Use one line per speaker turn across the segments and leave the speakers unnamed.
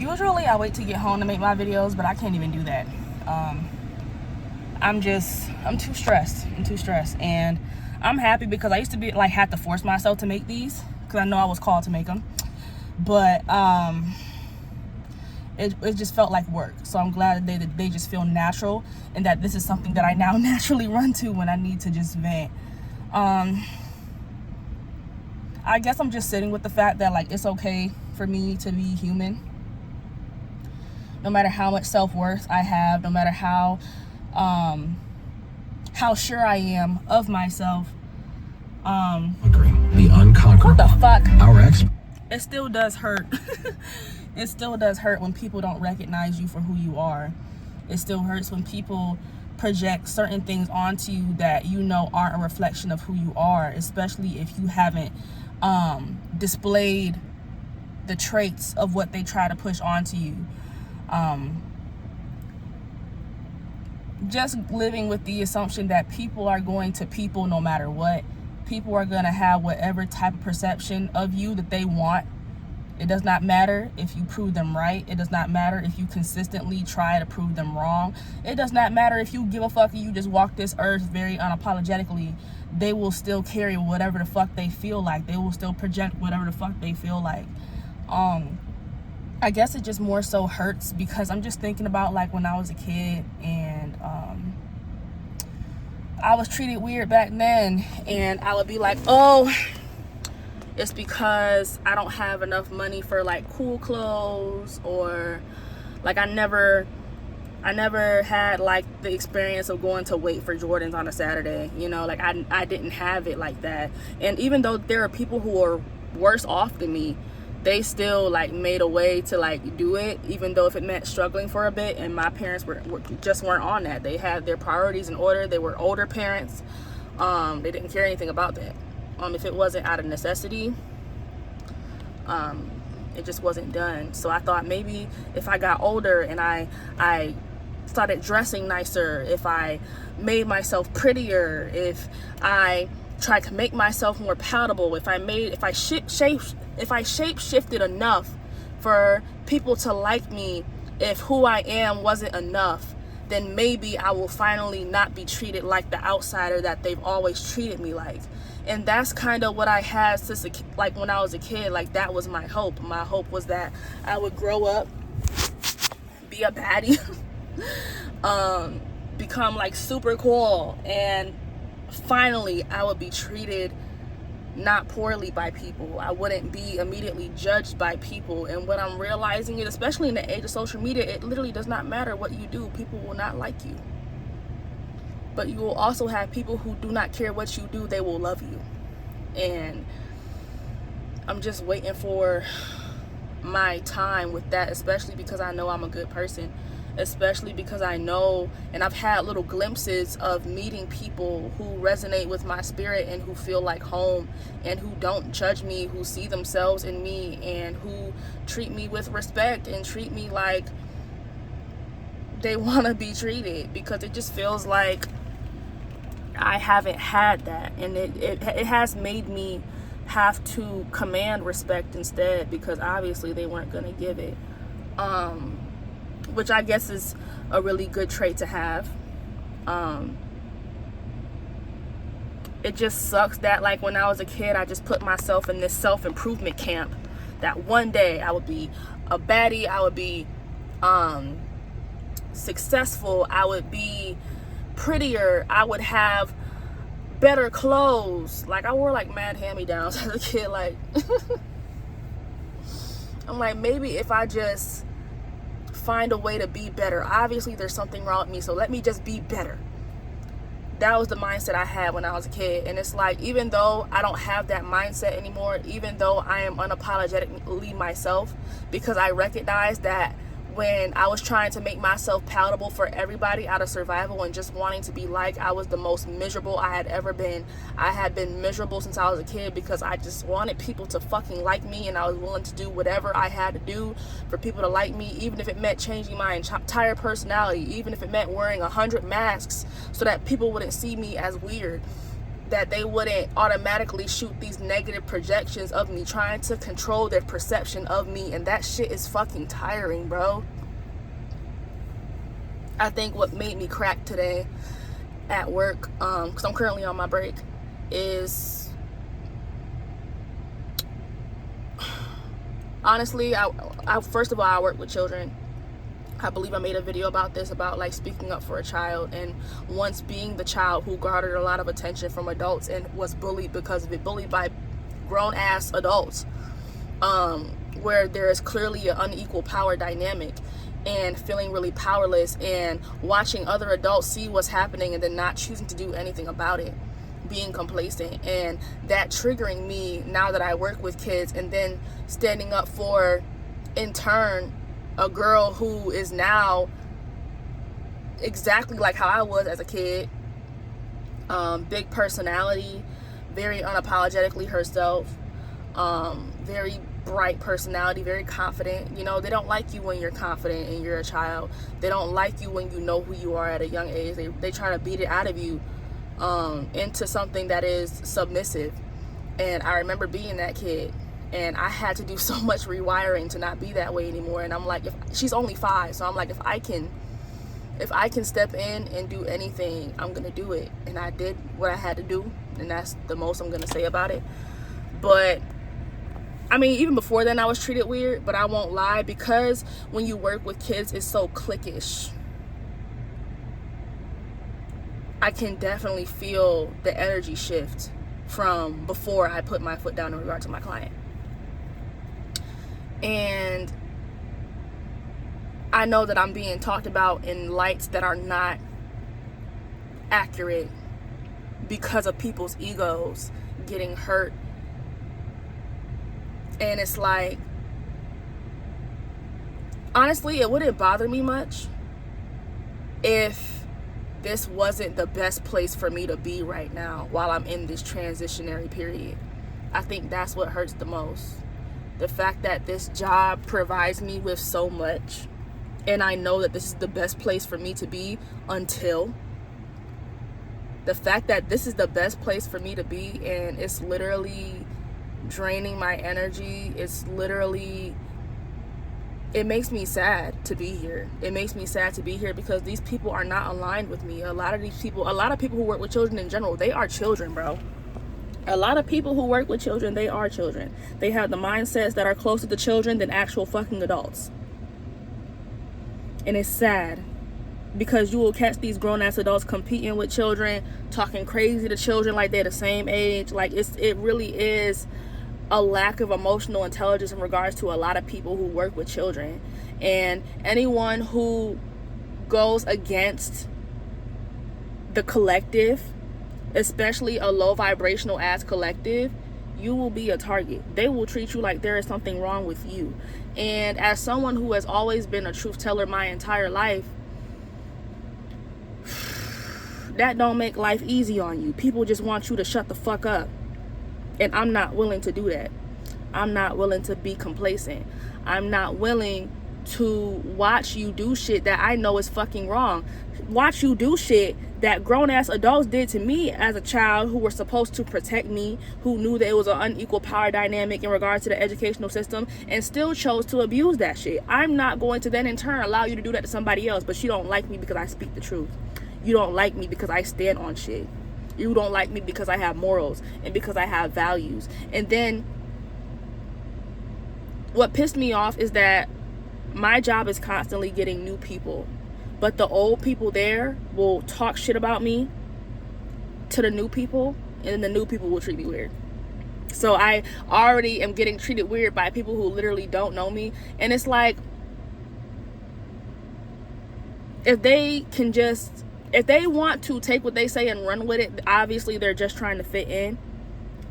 Usually I wait to get home to make my videos, but I can't even do that. I'm too stressed. And I'm happy because I used to be like, had to force myself to make these because I know I was called to make them. But it just felt like work. So I'm glad that they just feel natural, and that this is something that I now naturally run to when I need to just vent. I guess I'm just sitting with the fact that like it's okay for me to be human. No matter how much self-worth I have, no matter how sure I am of myself.
The unconquerable.
What the fuck?
Our ex.
It still does hurt. It still does hurt when people don't recognize you for who you are. It still hurts when people project certain things onto you that you know aren't a reflection of who you are, especially if you haven't displayed the traits of what they try to push onto you. Just living with the assumption that people are going to people no matter what. People are going to have whatever type of perception of you that they want. It does not matter if you prove them right. It does not matter if you consistently try to prove them wrong. It does not matter if you give a fuck and you just walk this earth very unapologetically. They will still carry whatever the fuck they feel like. They will still project whatever the fuck they feel like. I guess it just more so hurts because I'm just thinking about like when I was a kid and I was treated weird back then, and I would be like, oh, it's because I don't have enough money for like cool clothes, or like I never had like the experience of going to wait for Jordans on a Saturday, you know, like I didn't have it like that. And even though there are people who are worse off than me, they still like made a way to like do it, even though if it meant struggling for a bit. And my parents just weren't on that. They had their priorities in order. They were older parents. They didn't care anything about that. If it wasn't out of necessity, it just wasn't done. So I thought maybe if I got older and I started dressing nicer, if I made myself prettier, if I tried to make myself more palatable, if I shape shifted enough for people to like me, if who I am wasn't enough, then maybe I will finally not be treated like the outsider that they've always treated me like. And that's kind of what I had since like when I was a kid. Like that was my hope. My hope was that I would grow up, be a baddie, become like super cool, and finally I would be treated not poorly by people. I wouldn't be immediately judged by people. And what I'm realizing is, especially in the age of social media, it literally does not matter what you do. People will not like you. But you will also have people who do not care what you do. They will love you. And I'm just waiting for my time with that, especially because I know I'm a good person. Especially because I know, and I've had little glimpses of meeting people who resonate with my spirit and who feel like home, and who don't judge me, who see themselves in me, and who treat me with respect and treat me like they want to be treated, because it just feels like I haven't had that. And it has made me have to command respect instead, because obviously they weren't going to give it. Which I guess is a really good trait to have. It just sucks that like when I was a kid, I just put myself in this self-improvement camp that one day I would be a baddie, I would be successful, I would be prettier, I would have better clothes. Like I wore like mad hand-me-downs as a kid. Like I'm like, maybe if I just find a way to be better. Obviously there's something wrong with me, so let me just be better. That was the mindset I had when I was a kid. And it's like, even though I don't have that mindset anymore, even though I am unapologetically myself, because I recognize that when I was trying to make myself palatable for everybody out of survival and just wanting to be liked, I was the most miserable I had ever been. I had been miserable since I was a kid because I just wanted people to fucking like me, and I was willing to do whatever I had to do for people to like me, even if it meant changing my entire personality, even if it meant wearing 100 masks so that people wouldn't see me as weird. that they wouldn't automatically shoot these negative projections of me, trying to control their perception of me. And that shit is fucking tiring, bro. I think what made me crack today at work, because I'm currently on my break, is honestly, I first of all, I work with children. I believe I made a video about this, about like speaking up for a child, and once being the child who garnered a lot of attention from adults and was bullied because of it, bullied by grown ass adults, where there is clearly an unequal power dynamic, and feeling really powerless and watching other adults see what's happening and then not choosing to do anything about it, being complacent, and that triggering me now that I work with kids, and then standing up for, in turn, a girl who is now exactly like how I was as a kid. Big personality, very unapologetically herself, very bright personality, very confident. You know, they don't like you when you're confident and you're a child. They don't like you when you know who you are at a young age. They try to beat it out of you into something that is submissive. And I remember being that kid, and I had to do so much rewiring to not be that way anymore. And I'm like, if she's only 5, so I'm like, if I can step in and do anything, I'm gonna do it. And I did what I had to do, and that's the most I'm gonna say about it. But I mean, even before then I was treated weird, but I won't lie, because when you work with kids, it's so cliquish. I can definitely feel the energy shift from before I put my foot down in regard to my client. And I know that I'm being talked about in lights that are not accurate because of people's egos getting hurt. And it's like, honestly, it wouldn't bother me much if this wasn't the best place for me to be right now while I'm in this transitionary period. I think that's what hurts the most. The fact that this job provides me with so much, and I know that this is the best place for me to be until. The fact that this is the best place for me to be, and it's literally draining my energy. It's literally, it makes me sad to be here. It makes me sad to be here because these people are not aligned with me. A lot of people who work with children in general, they are children, bro. A lot of people who work with children, they are children. They have the mindsets that are closer to children than actual fucking adults. And it's sad because you will catch these grown-ass adults competing with children, talking crazy to children like they're the same age. Like, it really is a lack of emotional intelligence in regards to a lot of people who work with children. And anyone who goes against the collective, especially a low vibrational ass collective, you will be a target. They will treat you like there is something wrong with you. And as someone who has always been a truth teller my entire life, that don't make life easy on you. People just want you to shut the fuck up. And I'm not willing to do that. I'm not willing to be complacent. I'm not willing to watch you do shit that I know is fucking wrong. Watch you do shit that grown-ass adults did to me as a child, who were supposed to protect me, who knew that it was an unequal power dynamic in regards to the educational system, and still chose to abuse that shit. I'm not going to then in turn allow you to do that to somebody else, but you don't like me because I speak the truth. You don't like me because I stand on shit. You don't like me because I have morals and because I have values. And then what pissed me off is that my job is constantly getting new people, but the old people there will talk shit about me to the new people, and then the new people will treat me weird. So I already am getting treated weird by people who literally don't know me. And it's like, if they want to take what they say and run with it, obviously they're just trying to fit in.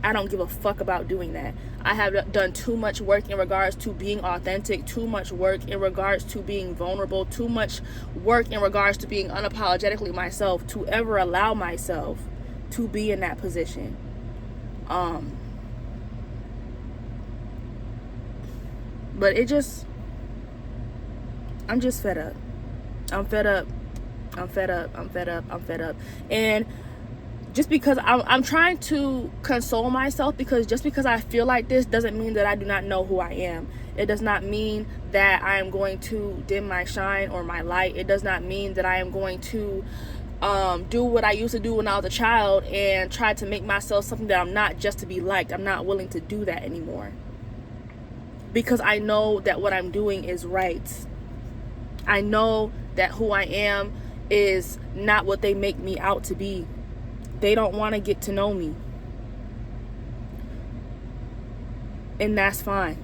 I don't give a fuck about doing that. I have done too much work in regards to being authentic, too much work in regards to being vulnerable, too much work in regards to being unapologetically myself to ever allow myself to be in that position. But I'm just fed up. I'm fed up. And just because I'm trying to console myself, because just because I feel like this doesn't mean that I do not know who I am. It does not mean that I am going to dim my shine or my light. It does not mean that I am going to do what I used to do when I was a child and try to make myself something that I'm not just to be liked. I'm not willing to do that anymore, because I know that what I'm doing is right. I know that who I am is not what they make me out to be. They don't want to get to know me, and that's fine.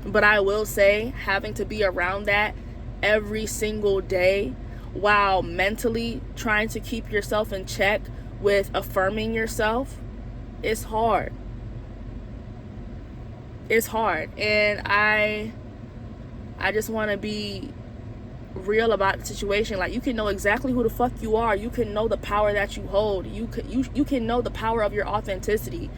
But I will say, having to be around that every single day while mentally trying to keep yourself in check with affirming yourself, it's hard. It's hard. And I just want to be real about the situation. Like, you can know exactly who the fuck you are. You can know the power that you hold. You can know the power of your authenticity.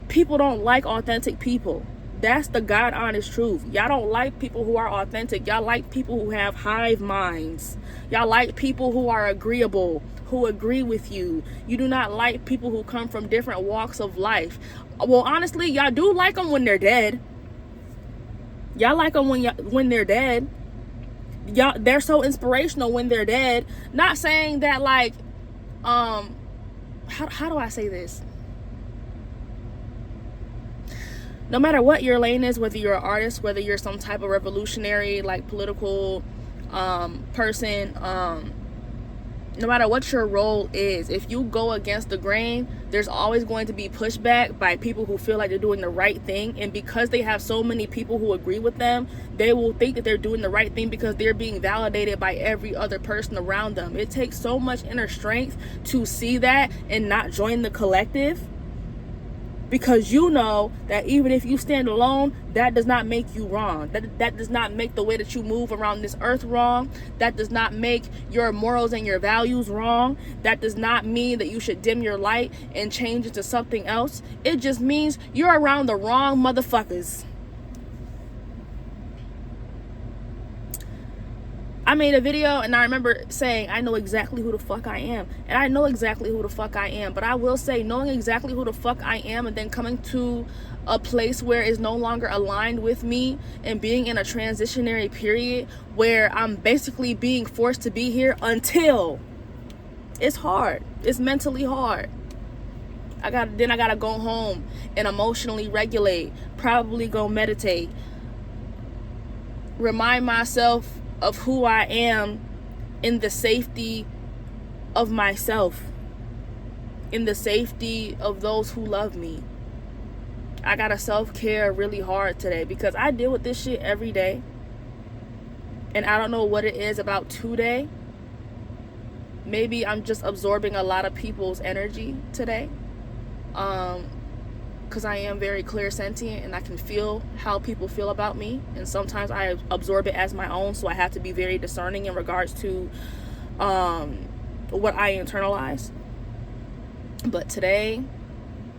People don't like authentic people. That's the God honest truth. Y'all don't like people who are authentic. Y'all like people who have hive minds. Y'all like people who are agreeable, who agree with you. You do not like people who come from different walks of life. Well, honestly, y'all do like them when they're dead. Y'all like them when they're dead. Y'all, they're so inspirational when they're dead. Not saying that, like, how do I say this? No matter what your lane is, whether you're an artist, whether you're some type of revolutionary, like, political person, no matter what your role is, if you go against the grain, there's always going to be pushback by people who feel like they're doing the right thing. And because they have so many people who agree with them, they will think that they're doing the right thing because they're being validated by every other person around them. It takes so much inner strength to see that and not join the collective, because you know that even if you stand alone, that does not make you wrong. That does not make the way that you move around this earth wrong. That does not make your morals and your values wrong. That does not mean that you should dim your light and change into something else. It just means you're around the wrong motherfuckers. I made a video and I remember saying, I know exactly who the fuck I am. And I know exactly who the fuck I am. But I will say, knowing exactly who the fuck I am and then coming to a place where it's no longer aligned with me and being in a transitionary period where I'm basically being forced to be here it's hard. It's mentally hard. I gotta go home and emotionally regulate, probably go meditate, remind myself of who I am in the safety of myself, in the safety of those who love me. I gotta self-care really hard today because I deal with this shit every day. And I don't know what it is about today. Maybe I'm just absorbing a lot of people's energy today. Because I am very clairsentient and I can feel how people feel about me, and sometimes I absorb it as my own, so I have to be very discerning in regards to what I internalize. But today